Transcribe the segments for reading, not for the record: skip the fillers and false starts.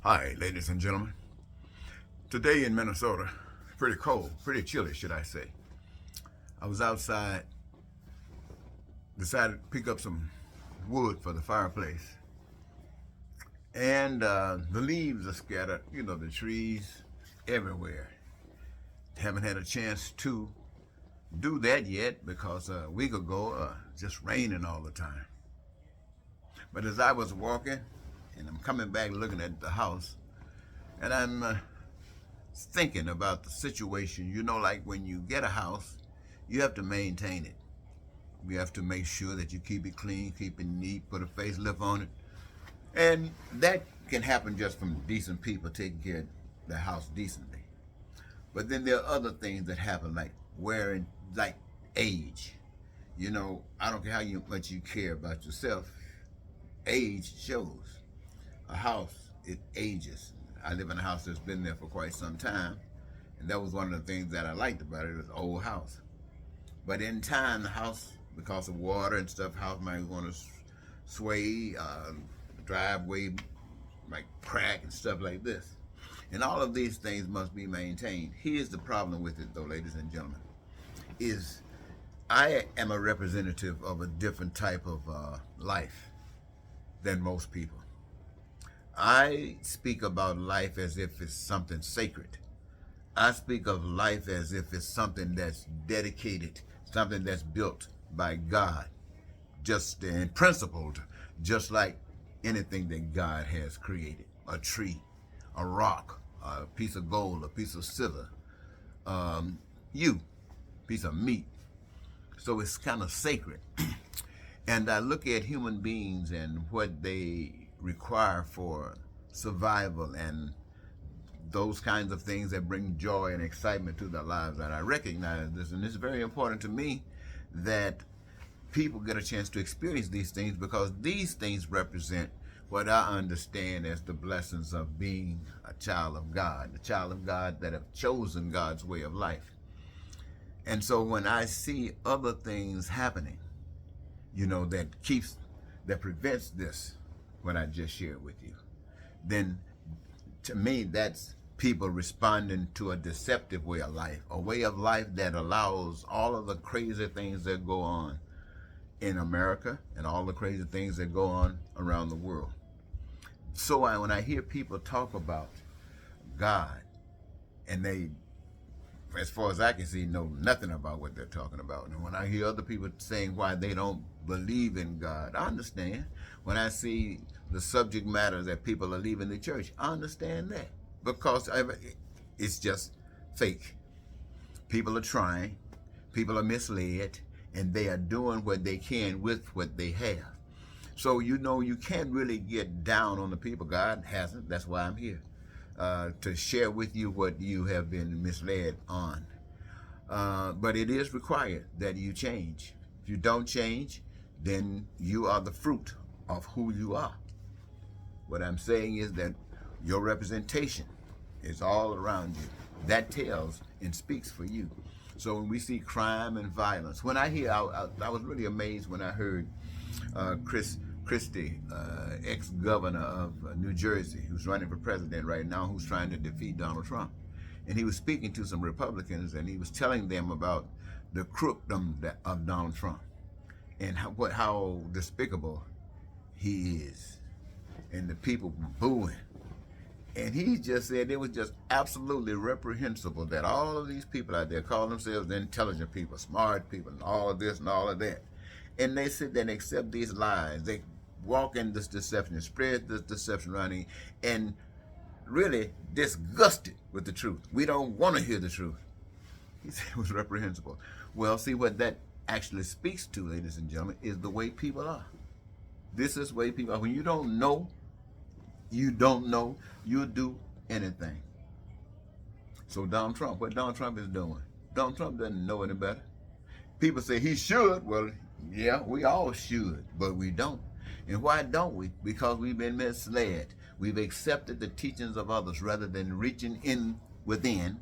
Hi, ladies and gentlemen. Today in Minnesota, pretty cold, pretty chilly, should I say. I was outside, decided to pick up some wood for the fireplace, and the leaves are scattered, the trees everywhere. Haven't had a chance to do that yet because a week ago, just raining all the time. But as I was walking, and I'm coming back looking at the house, and I'm thinking about the situation. Like when you get a house, you have to maintain it. You have to make sure that you keep it clean, keep it neat, put a facelift on it. And that can happen just from decent people taking care of the house decently. But then there are other things that happen, like wearing, like age. I don't care much you care about yourself. Age shows. A house, it ages. I live in a house that's been there for quite some time, and that was one of the things that I liked about it. It was an old house. But in time, the house, because of water and stuff, house might want to sway, driveway might crack and stuff like this. And all of these things must be maintained. Here's the problem with it, though, ladies and gentlemen, is I am a representative of a different type of life than most people. I speak about life as if it's something sacred. I speak of life as if it's something that's dedicated, something that's built by God, just and principled, just like anything that God has created. A tree, a rock, a piece of gold, a piece of silver, piece of meat. So it's kind of sacred. And I look at human beings and what they require for survival and those kinds of things that bring joy and excitement to their lives. And I recognize this, and it's very important to me that people get a chance to experience these things, because these things represent what I understand as the blessings of being a child of God, a child of God that have chosen God's way of life. And so when I see other things happening, that prevents this, what I just shared with you, then to me that's people responding to a deceptive way of life, a way of life that allows all of the crazy things that go on in America and all the crazy things that go on around the world. So when I hear people talk about God, and they, as far as I can see, know nothing about what they're talking about. And when I hear other people saying why they don't believe in God, I understand. When I see the subject matter that people are leaving the church, I understand that. Because it's just fake. People are trying, people are misled, and they are doing what they can with what they have. So you can't really get down on the people. God hasn't. That's why I'm here. To share with you what you have been misled on. But it is required that you change. If you don't change, then you are the fruit of who you are. What I'm saying is that your representation is all around you. That tells and speaks for you. So when we see crime and violence, when I hear, I was really amazed when I heard Christie, ex-governor of New Jersey, who's running for president right now, who's trying to defeat Donald Trump. And he was speaking to some Republicans, and he was telling them about the crookdom of Donald Trump and how despicable he is. And the people booing. And he just said it was just absolutely reprehensible that all of these people out there call themselves intelligent people, smart people, and all of this and all of that. And they sit there and accept these lies. They walk in this deception and spread this deception around here, and really disgusted with the truth. We don't want to hear the truth. He said it was reprehensible. Well, see, what that actually speaks to, ladies and gentlemen, is the way people are. This is the way people are. When you don't know, you'll do anything. So Donald Trump, what Donald Trump is doing, Donald Trump doesn't know any better. People say he should. Well, yeah, we all should, but we don't. And why don't we? Because we've been misled. We've accepted the teachings of others rather than reaching in within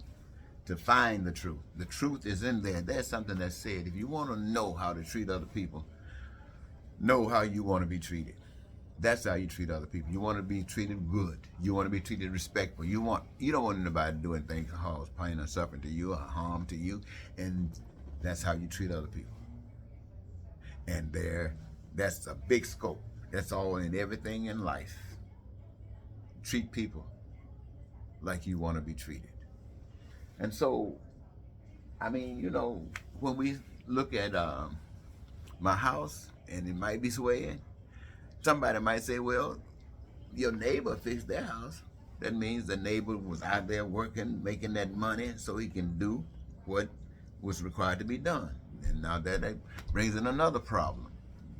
to find the truth. The truth is in there. There's something that's said. If you want to know how to treat other people, know how you want to be treated. That's how you treat other people. You want to be treated good. You want to be treated respectful. You don't want anybody doing things that cause pain or suffering to you or harm to you, and that's how you treat other people. And that's a big scope. That's all in everything in life. Treat people like you want to be treated. And so, I mean, when we look at my house, and it might be swaying, somebody might say, well, your neighbor fixed their house. That means the neighbor was out there working, making that money so he can do what was required to be done. And now that brings in another problem.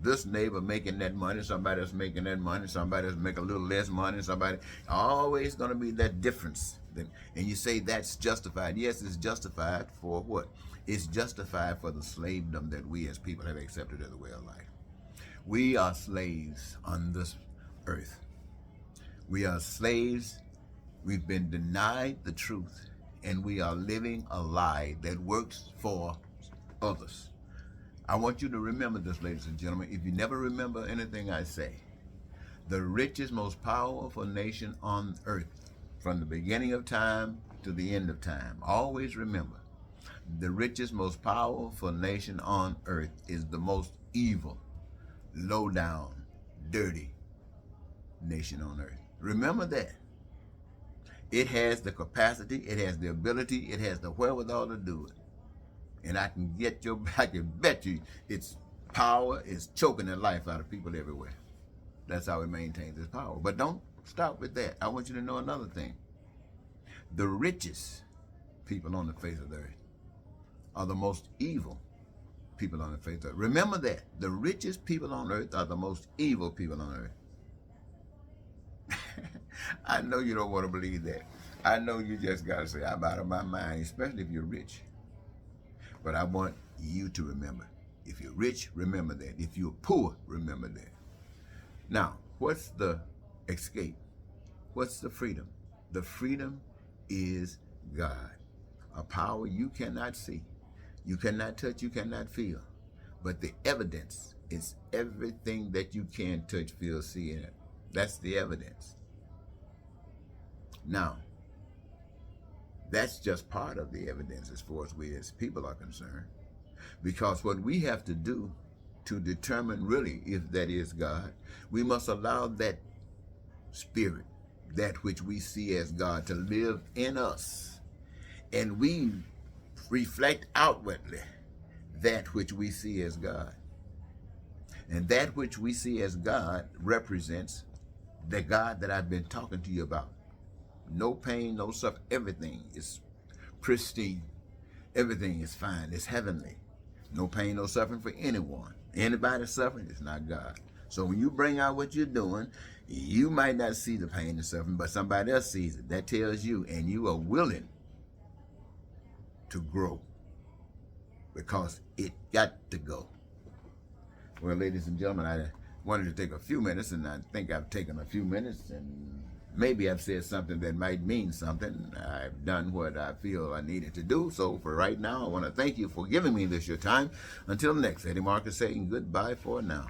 This neighbor making that money, somebody else making that money, somebody else making a little less money, somebody, always going to be that difference. And you say that's justified. Yes, it's justified for what? It's justified for the slavedom that we as people have accepted as a way of life. We are slaves on this earth. We are slaves. We've been denied the truth, and we are living a lie that works for others. I want you to remember this, ladies and gentlemen. If you never remember anything I say, the richest, most powerful nation on earth, from the beginning of time to the end of time, always remember, the richest, most powerful nation on earth is the most evil, low down, dirty nation on earth. Remember that. It has the capacity, it has the ability, it has the wherewithal to do it. And I can bet you its power is choking the life out of people everywhere. That's how it maintains its power. But don't stop with that. I want you to know another thing. The richest people on the face of the earth are the most evil people on the face of the earth. Remember that. The richest people on earth are the most evil people on earth. I know you don't want to believe that. I know you just got to say, I'm out of my mind, especially if you're rich. But I want you to remember. If you're rich, remember that. If you're poor, remember that. Now, what's the escape? What's the freedom? The freedom is God, a power you cannot see, you cannot touch, you cannot feel. But the evidence is everything that you can touch, feel, see in it. That's the evidence. Now, that's just part of the evidence as far as we as people are concerned. Because what we have to do to determine really if that is God, we must allow that spirit, that which we see as God, to live in us. And we reflect outwardly that which we see as God. And that which we see as God represents the God that I've been talking to you about. No pain, no suffering. Everything is pristine. Everything is fine. It's heavenly. No pain, no suffering for anyone. Anybody suffering is not God. So when you bring out what you're doing, you might not see the pain and suffering, but somebody else sees it. That tells you, and you are willing to grow because it got to go. Well, ladies and gentlemen, I wanted to take a few minutes, and I think I've taken a few minutes, and maybe I've said something that might mean something. I've done what I feel I needed to do. So for right now, I want to thank you for giving me this your time. Until next, Eddie Marcus saying goodbye for now.